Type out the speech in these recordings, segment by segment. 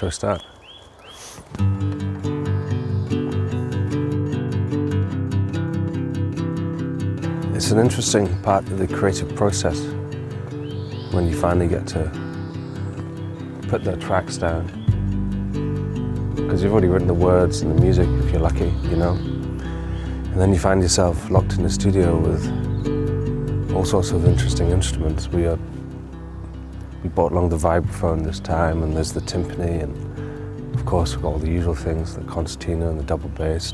to a start. It's an interesting part of the creative process when you finally get to put the tracks down, because you've already written the words and the music if you're lucky, you know, and then you find yourself locked in the studio with all sorts of interesting instruments. We brought along the vibraphone this time, and there's the timpani, and of course we've got all the usual things, the concertina and the double bass,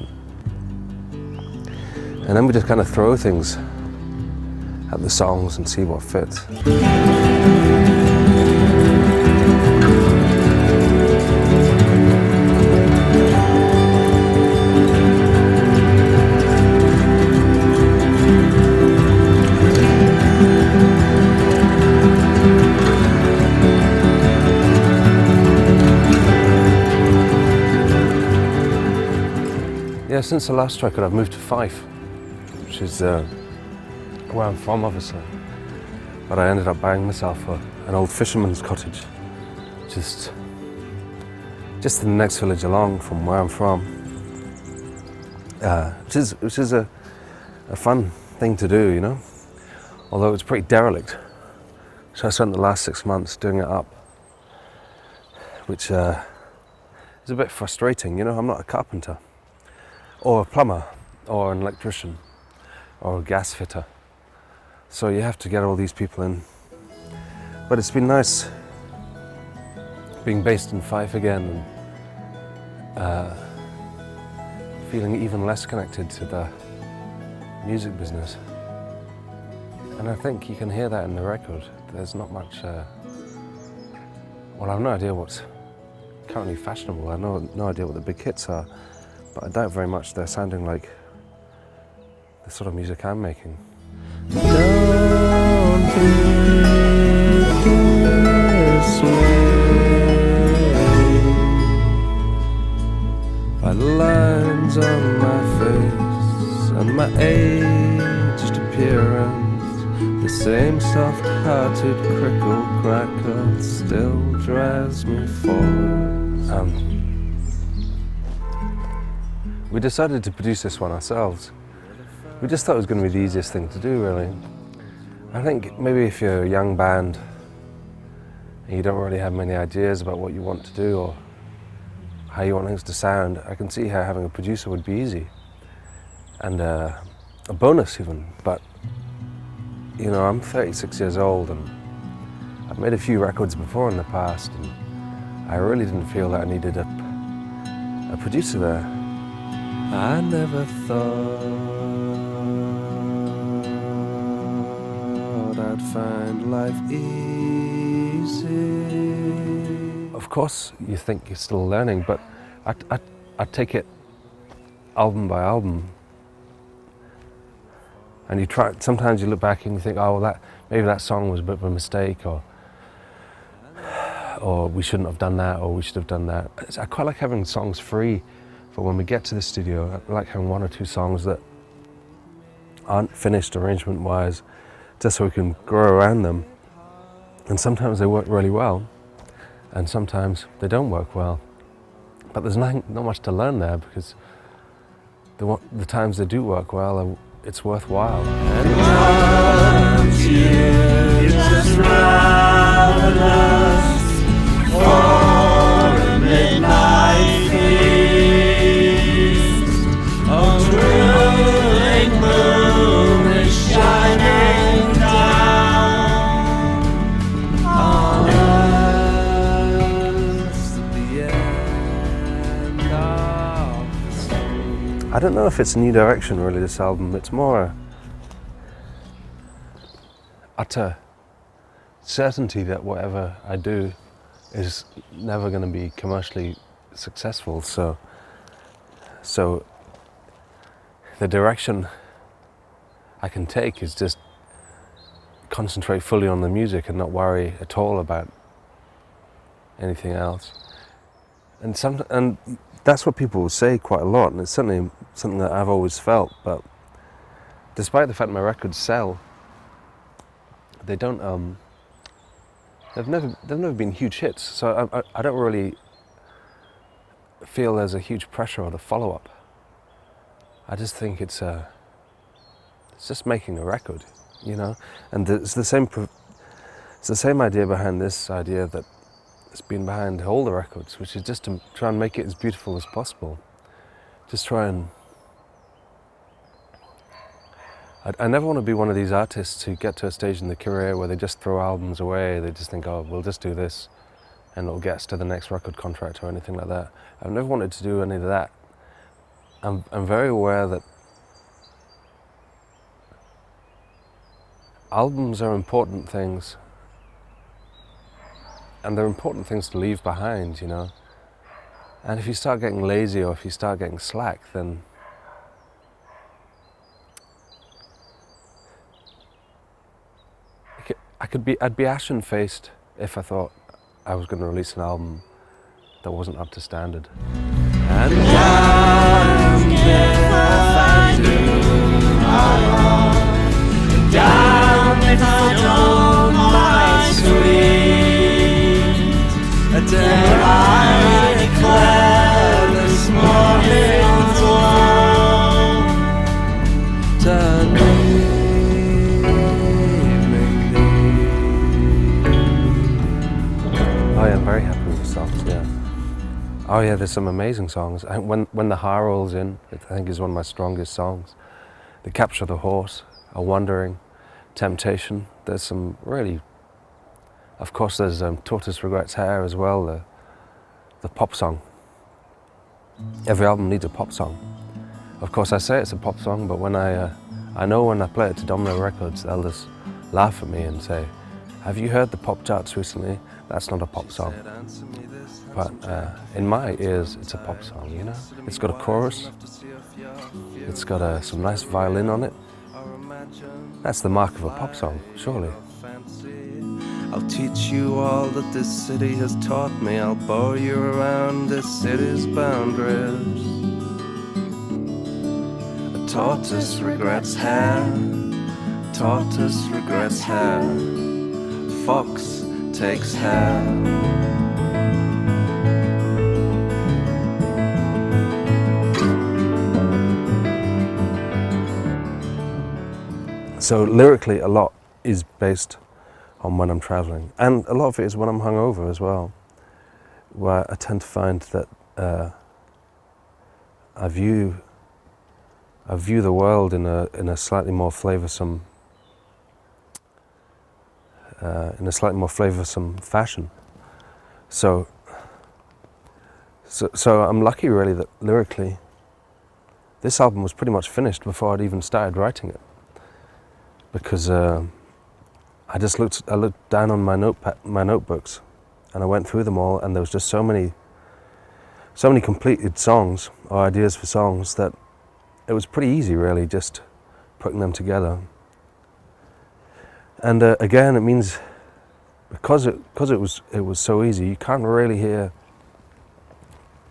and then we just kind of throw things at the songs and see what fits. Yeah, since the last record I've moved to Fife, which is where I'm from obviously, but I ended up buying myself an old fisherman's cottage just in the next village along from where I'm from, which is a fun thing to do, you know, although it's pretty derelict. So I spent the last 6 months doing it up, which is a bit frustrating, you know. I'm not a carpenter or a plumber or an electrician or a gas fitter, so you have to get all these people in. But it's been nice being based in Fife again and feeling even less connected to the music business. And I think you can hear that in the record. There's not much, well, I've no idea what's currently fashionable. I have no idea what the big hits are, but I doubt very much they're sounding like the sort of music I'm making. Don't think this way. By the lines on my face and my aged appearance, the same soft-hearted crickle crackle still drives me forward. We decided to produce this one ourselves. We just thought it was going to be the easiest thing to do, really. I think maybe if you're a young band and you don't really have many ideas about what you want to do or how you want things to sound, I can see how having a producer would be easy and a bonus even. But you know, I'm 36 years old and I've made a few records before in the past, and I really didn't feel that I needed a producer there. I never thought I'd find life easy. Of course, you think you're still learning, but I take it album by album. And you try. Sometimes you look back and you think, oh, well, maybe that song was a bit of a mistake, or we shouldn't have done that, or we should have done that. I quite like having songs free for when we get to the studio. I like having one or two songs that aren't finished arrangement-wise, just so we can grow around them. And sometimes they work really well, and sometimes they don't work well. But there's not much to learn there, because the times they do work well, it's worthwhile. And once you just ravenous for a midnight feast, a thrilling moon is shining down on us at the end of the street. I don't know if it's a new direction, really, this album. It's more utter certainty that whatever I do is never going to be commercially successful. So the direction I can take is just concentrate fully on the music and not worry at all about anything else. And that's what people will say quite a lot, and it's certainly something that I've always felt. But despite the fact my records sell, they don't. They've never been huge hits. So I don't really feel there's a huge pressure on the follow-up. I just think it's just making a record, you know. And it's the same idea behind this idea that it's been behind all the records, which is just to try and make it as beautiful as possible. Just try and... I never want to be one of these artists who get to a stage in their career where they just throw albums away. They just think, oh, we'll just do this and it'll get us to the next record contract or anything like that. I've never wanted to do any of that. I'm very aware that albums are important things, and they're important things to leave behind, you know. And if you start getting lazy or if you start getting slack, then I'd be ashen-faced if I thought I was going to release an album that wasn't up to standard. And down if I do down if I don't, my sweet, dare I declare this morning's love to Oh yeah, I'm very happy with the songs, yeah. Oh yeah, there's some amazing songs. When the Haar rolls in, I think is one of my strongest songs. They capture the horse, a wandering, temptation. There's some really... Of course there's Tortoise Regrets Hair as well, the pop song. Every album needs a pop song. Of course I say it's a pop song, but when I know when I play it to Domino Records, they'll just laugh at me and say, have you heard the pop charts recently? That's not a pop song. But in my ears, it's a pop song, you know? It's got a chorus. It's got some nice violin on it. That's the mark of a pop song, surely. I'll teach you all that this city has taught me. I'll bore you around this city's boundaries. A tortoise regrets hair. Tortoise regrets hair. Fox takes hair. So lyrically, a lot is based on when I'm traveling, and a lot of it is when I'm hungover as well, where I tend to find that I view the world in a slightly more flavoursome fashion. So I'm lucky really that lyrically this album was pretty much finished before I'd even started writing it, because I looked down on my notebooks and I went through them all, and there was just so many completed songs or ideas for songs that it was pretty easy really just putting them together. And again, it means because it was so easy, you can't really hear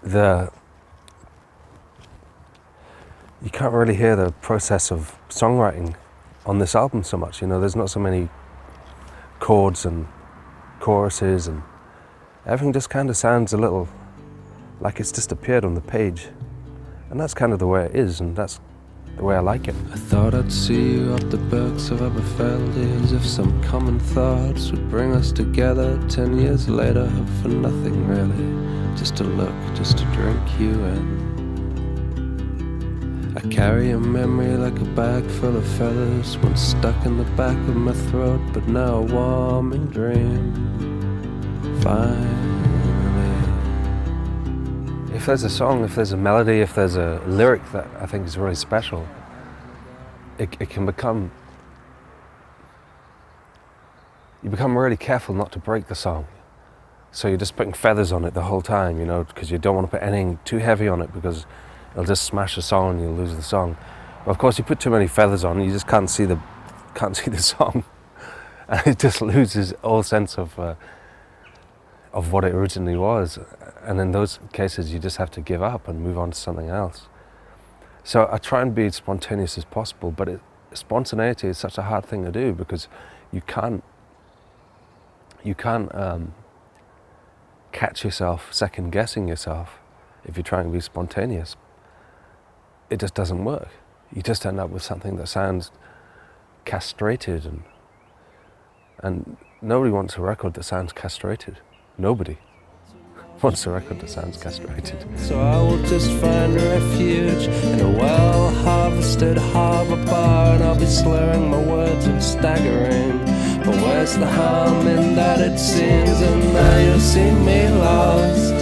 the process of songwriting on this album so much. You know, there's not so many chords and choruses, and everything just kind of sounds a little like it's just appeared on the page, and that's kind of the way it is, and that's the way I like it. I thought I'd see you up the Berks of Aberfeldy, as if some common thoughts would bring us together 10 years later, for nothing really, just to look, just to drink you in. I carry a memory like a bag full of feathers, once stuck in the back of my throat, but now a warming dream. Finally. If there's a song, if there's a melody, if there's a lyric that I think is really special, it can become... You become really careful not to break the song. So you're just putting feathers on it the whole time, you know, because you don't want to put anything too heavy on it, because it'll just smash the song and you'll lose the song. But of course, you put too many feathers on, you just can't see the song, and it just loses all sense of what it originally was. And in those cases, you just have to give up and move on to something else. So I try and be as spontaneous as possible, but spontaneity is such a hard thing to do, because you can't catch yourself second guessing yourself. if you're trying to be spontaneous, it just doesn't work. You just end up with something that sounds castrated, and nobody wants a record that sounds castrated. Nobody wants a record that sounds castrated. So I will just find refuge in a well-harvested harbour bar, and I'll be slurring my words and staggering. But where's the harm in that, it seems? And now you'll see me lost,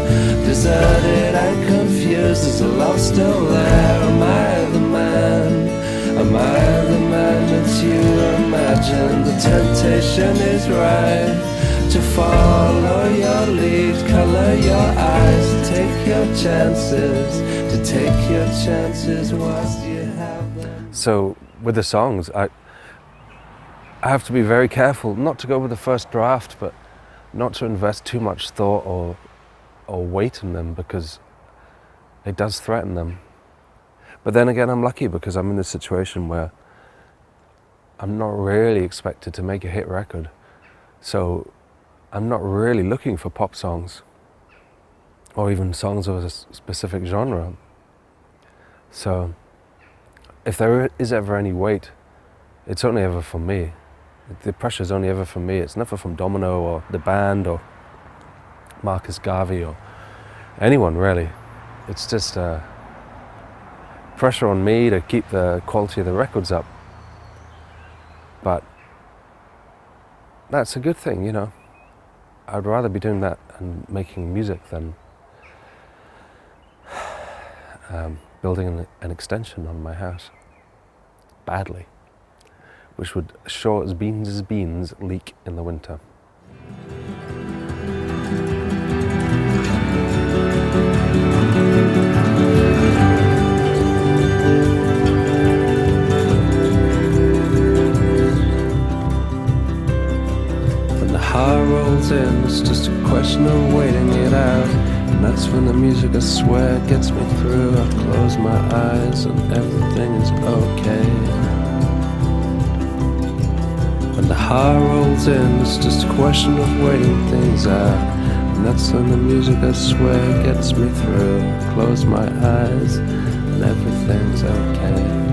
deserted and confused. Is the love still there? Am I the man? Am I the man that you imagine? The temptation is right to follow your lead, colour your eyes, to take your chances, to take your chances whilst you have them. So with the songs, I have to be very careful not to go with the first draft, but not to invest too much thought or weight in them, because it does threaten them. But then again, I'm lucky because I'm in this situation where I'm not really expected to make a hit record. So I'm not really looking for pop songs or even songs of a specific genre. So if there is ever any weight, it's only ever from me. The pressure's only ever from me. It's never from Domino or the band or Marcus Garvey or anyone really. It's just pressure on me to keep the quality of the records up. But that's a good thing, you know. I'd rather be doing that and making music than building an extension on my house badly, which would, sure as beans, leak in the winter. Haar rolls in, it's just a question of waiting it out. And that's when the music, I swear, gets me through. I close my eyes and everything is okay. When the Haar rolls in, it's just a question of waiting things out. And that's when the music, I swear, gets me through. I close my eyes and everything's okay.